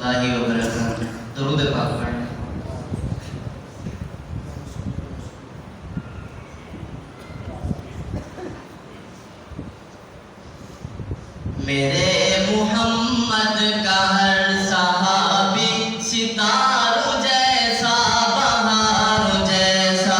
اللہ وبرکاتہ. درود پاک پڑھیں. میرے محمد کا ہر صحابی ستاروں جیسا بہاروں جیسا.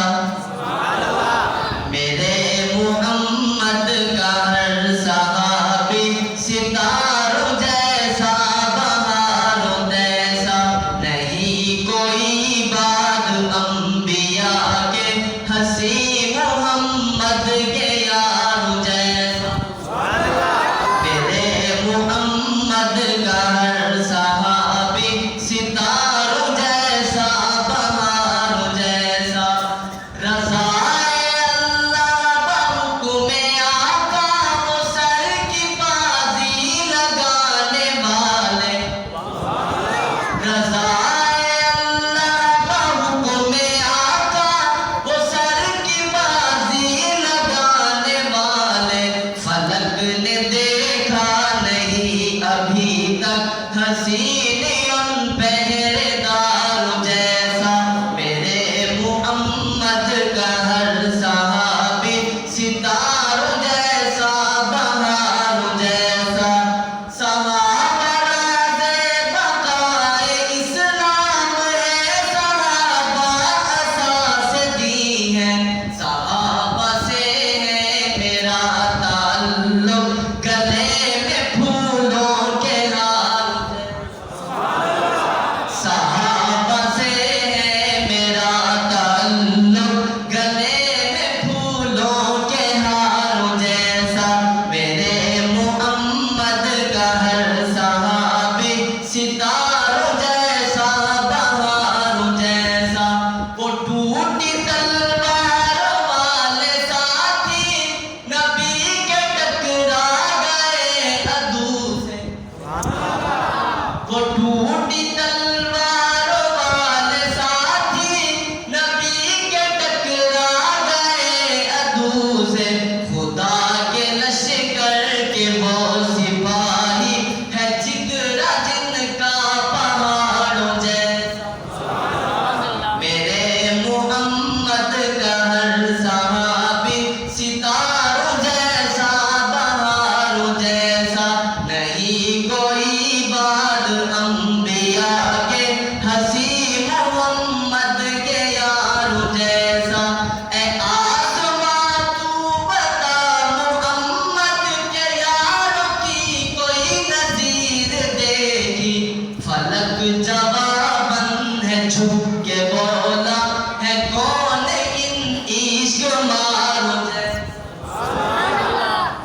میرے محمد کا ہر صحابی ستاروں جیسا بہاروں جیسا. نہیں کوئی بعد انبیاء کے حسین محمد کے یاروں جیسا. محمد کا ہر صحابی ستاروں جیسا بہاروں جیسا. رضائے اللہ بحکم آقا وہ سر کی بازی لگانے والے. رضائے اللہ بحکم آقا وہ سر کی بازی لگانے والے. فلک نے دیکھا نہیں ابھی تک حسین ان پہرے داروں جیسا. میرے محمد کا ہر صحابی ستاروں جیسا بہاروں جیسا. صحابہ راز بقائے اسلام ہے. صحابہ اساس دین ہے. صحابہ سے ہے میرا تعلق. گلے میں پھولوں کے ہار. صحابہ سے ہے میرا تعلق. گلے میں پھولوں کے ہاروں جیسا. میرے محمد کا ہر صحابی ستاروں جیسا بہاروں جیسا. وہ ٹوٹی تلوار والے ساتھی نبی کے ٹکرا گئے عدو سے. وہ ٹوٹی تلوار والے ساتھی نبی کے ٹکرا گئے عدو سے. خدا کے لشکر کے وہ سپاہی ہے جگرا جن کا پہاڑوں جیسا. میرے محمد کا ہر صحابی ستاروں جیسا بہاروں جیسا. نہیں کوئی بعد انبیاء کے حسین محمد کے یاروں جیسا. اے آسماں تو بتا محمد کے یاروں کی کوئی نظیر دیکھی. فلک جواباً ہے جھک کے بولا ہے کون ان عشق ماروں جیسا.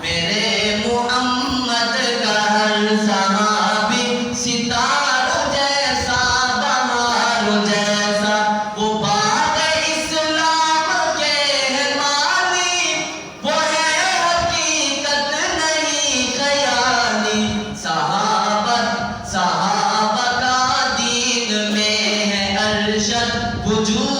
میرے محمد کا ہر صحابی ستاروں جیسا بہاروں جیسا. وہ باغ اسلام کے ہے مالی. وہ ہے حقیقت نہیں خیالی. صحابہ کا دین میں ہے ارشد. وجود